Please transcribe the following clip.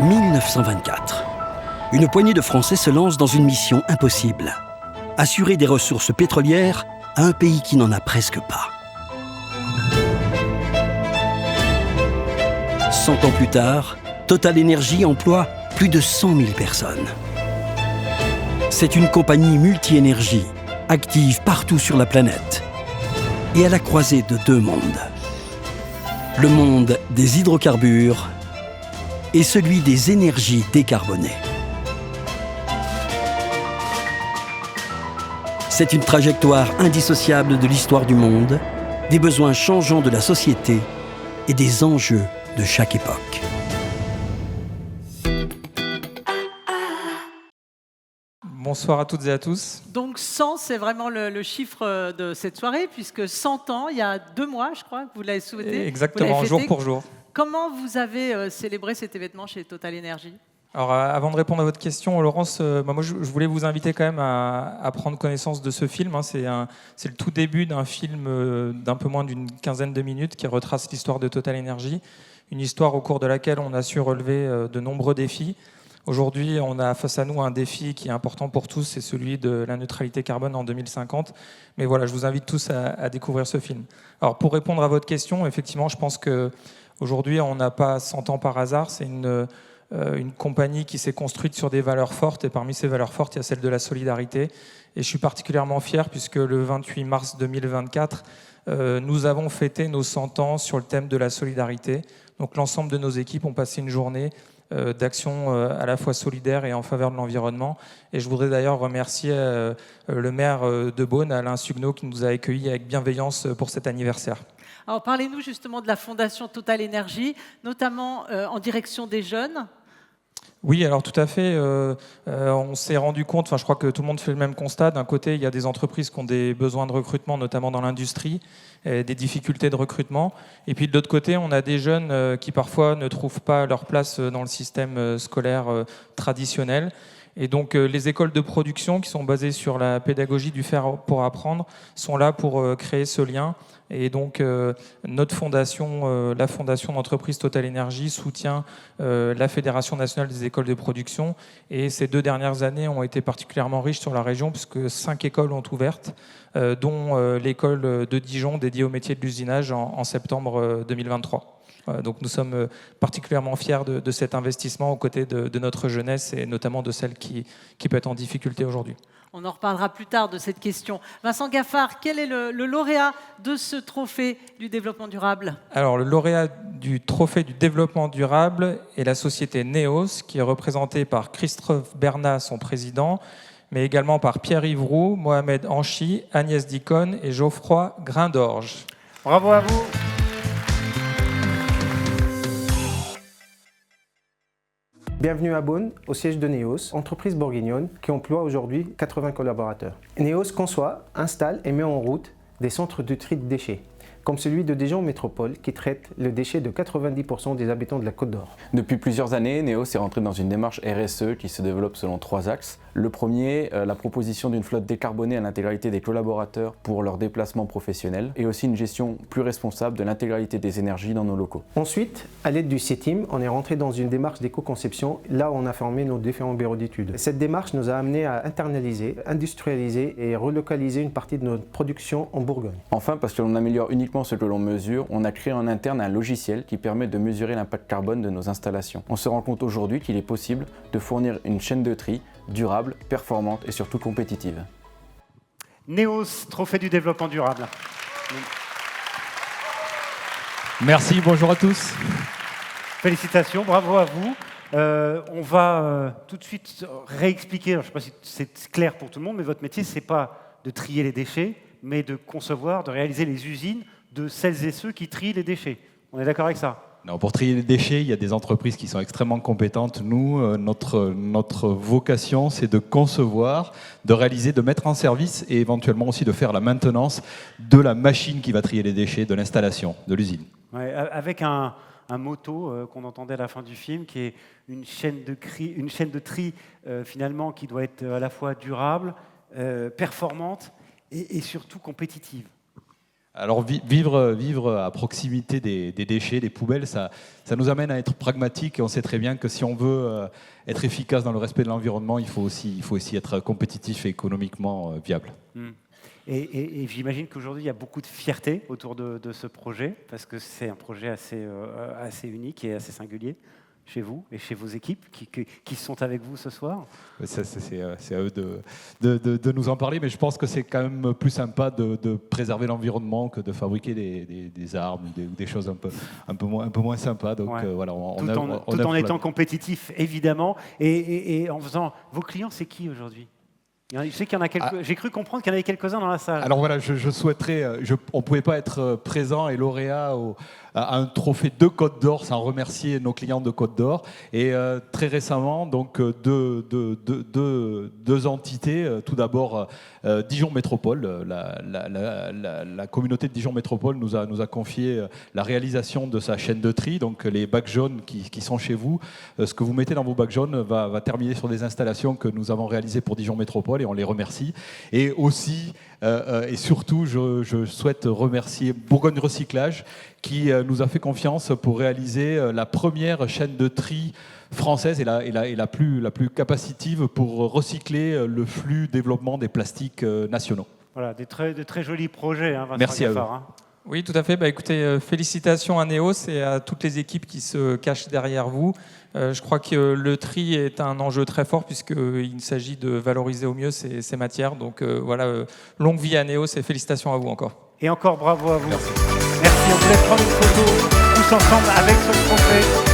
1924. Une poignée de Français se lance dans une mission impossible. Assurer des ressources pétrolières à un pays qui n'en a presque pas. 100 ans plus tard, Total Energy emploie plus de 100 000 personnes. C'est une compagnie multi-énergie, active partout sur la planète et à la croisée de deux mondes. Le monde des hydrocarbures et celui des énergies décarbonées. C'est une trajectoire indissociable de l'histoire du monde, des besoins changeants de la société et des enjeux de chaque époque. Bonsoir à toutes et à tous. Donc 100, c'est vraiment le chiffre de cette soirée, puisque 100 ans, il y a 2 mois, je crois, que vous l'avez souhaité. Exactement, jour pour jour. Comment vous avez célébré cet événement chez Total Energy ? Alors, avant de répondre à votre question, Laurence, moi, je voulais vous inviter quand même à prendre connaissance de ce film. C'est le tout début d'un film d'un peu moins d'une quinzaine de minutes qui retrace l'histoire de Total Energy, une histoire au cours de laquelle on a su relever de nombreux défis. Aujourd'hui, on a face à nous un défi qui est important pour tous, c'est celui de la neutralité carbone en 2050. Mais voilà, je vous invite tous à découvrir ce film. Alors, pour répondre à votre question, effectivement, je pense qu'aujourd'hui, on n'a pas 100 ans par hasard. C'est une compagnie qui s'est construite sur des valeurs fortes, et parmi ces valeurs fortes, il y a celle de la solidarité. Et je suis particulièrement fier puisque le 28 mars 2024, nous avons fêté nos 100 ans sur le thème de la solidarité. Donc l'ensemble de nos équipes ont passé une journée d'action à la fois solidaire et en faveur de l'environnement. Et je voudrais d'ailleurs remercier le maire de Beaune, Alain Sugneau, qui nous a accueillis avec bienveillance pour cet anniversaire. Alors parlez-nous justement de la fondation Total Energy, notamment en direction des jeunes. Oui, alors tout à fait. On s'est rendu compte, je crois que tout le monde fait le même constat. D'un côté, il y a des entreprises qui ont des besoins de recrutement, notamment dans l'industrie, des difficultés de recrutement. Et puis de l'autre côté, on a des jeunes qui parfois ne trouvent pas leur place dans le système scolaire traditionnel. Et donc les écoles de production qui sont basées sur la pédagogie du faire pour apprendre sont là pour créer ce lien. Et donc notre fondation, la fondation d'entreprise Total Energy, soutient la Fédération nationale des écoles de production. Et ces 2 dernières années ont été particulièrement riches sur la région puisque 5 écoles ont ouvertes, dont l'école de Dijon dédiée au métier de l'usinage en septembre 2023. Donc nous sommes particulièrement fiers de cet investissement aux côtés de notre jeunesse et notamment de celle qui peut être en difficulté aujourd'hui. On en reparlera plus tard de cette question. Vincent Gaffard, quel est le lauréat de ce trophée du développement durable ? Alors le lauréat du trophée du développement durable est la société Neos, qui est représentée par Christophe Bernat, son président, mais également par Pierre-Yves Roux, Mohamed Anchi, Agnès Dicon et Geoffroy Grindorge. Bravo à vous. Bienvenue à Beaune, au siège de Neos, entreprise bourguignonne qui emploie aujourd'hui 80 collaborateurs. Neos conçoit, installe et met en route des centres de tri de déchets, comme celui de Dijon Métropole qui traite le déchet de 90% des habitants de la Côte d'Or. Depuis plusieurs années, Neos est rentré dans une démarche RSE qui se développe selon 3 axes. Le premier, la proposition d'une flotte décarbonée à l'intégralité des collaborateurs pour leurs déplacements professionnels et aussi une gestion plus responsable de l'intégralité des énergies dans nos locaux. Ensuite, à l'aide du CETIM, on est rentré dans une démarche d'éco-conception, là où on a formé nos différents bureaux d'études. Cette démarche nous a amené à internaliser, industrialiser et relocaliser une partie de notre production en Bourgogne. Enfin, parce que l'on améliore uniquement ce que l'on mesure, on a créé en interne un logiciel qui permet de mesurer l'impact carbone de nos installations. On se rend compte aujourd'hui qu'il est possible de fournir une chaîne de tri durable, performante et surtout compétitive. Neos, trophée du développement durable. Merci, bonjour à tous. Félicitations, bravo à vous. On va tout de suite réexpliquer, alors, je ne sais pas si c'est clair pour tout le monde, mais votre métier, ce n'est pas de trier les déchets, mais de concevoir, de réaliser les usines de celles et ceux qui trient les déchets. On est d'accord avec ça ? Non, pour trier les déchets, il y a des entreprises qui sont extrêmement compétentes. Nous, notre vocation, c'est de concevoir, de réaliser, de mettre en service et éventuellement aussi de faire la maintenance de la machine qui va trier les déchets, de l'installation, de l'usine. Ouais, avec un motto qu'on entendait à la fin du film, qui est une chaîne de tri finalement qui doit être à la fois durable, performante et surtout compétitive. Alors vivre à proximité des déchets, des poubelles, ça nous amène à être pragmatique et on sait très bien que si on veut être efficace dans le respect de l'environnement, il faut aussi être compétitif et économiquement viable. Et j'imagine qu'aujourd'hui, il y a beaucoup de fierté autour de ce projet, parce que c'est un projet assez unique et assez singulier chez vous et chez vos équipes qui sont avec vous ce soir. C'est à eux de nous en parler, mais je pense que c'est quand même plus sympa de préserver l'environnement que de fabriquer des armes ou des choses un peu moins sympas. Donc ouais. voilà, tout en étant compétitif, évidemment. Et en faisant... Vos clients, c'est qui aujourd'hui ? Je sais qu'il y en a quelques. J'ai cru comprendre qu'il y en avait quelques-uns dans la salle. Alors voilà, je souhaiterais. On ne pouvait pas être présent et lauréat à un trophée de Côte d'Or sans remercier nos clients de Côte d'Or. Et très récemment, donc deux entités. Tout d'abord, Dijon Métropole. La communauté de Dijon Métropole nous a confié la réalisation de sa chaîne de tri. Donc les bacs jaunes qui sont chez vous, ce que vous mettez dans vos bacs jaunes va terminer sur des installations que nous avons réalisées pour Dijon Métropole et on les remercie. Et aussi et surtout, je souhaite remercier Bourgogne Recyclage qui nous a fait confiance pour réaliser la première chaîne de tri française et la plus capacitive pour recycler le flux développement des plastiques nationaux. Voilà, de très jolis projets, hein, Vincent Merci Gaffard, à eux. Oui, tout à fait. Écoutez, félicitations à Neos et à toutes les équipes qui se cachent derrière vous. Je crois que le tri est un enjeu très fort puisqu'il s'agit de valoriser au mieux ces matières. Donc voilà, longue vie à Neos et félicitations à vous encore. Et encore bravo à vous. Merci. On vous laisse prendre une photo tous ensemble avec ce trophée.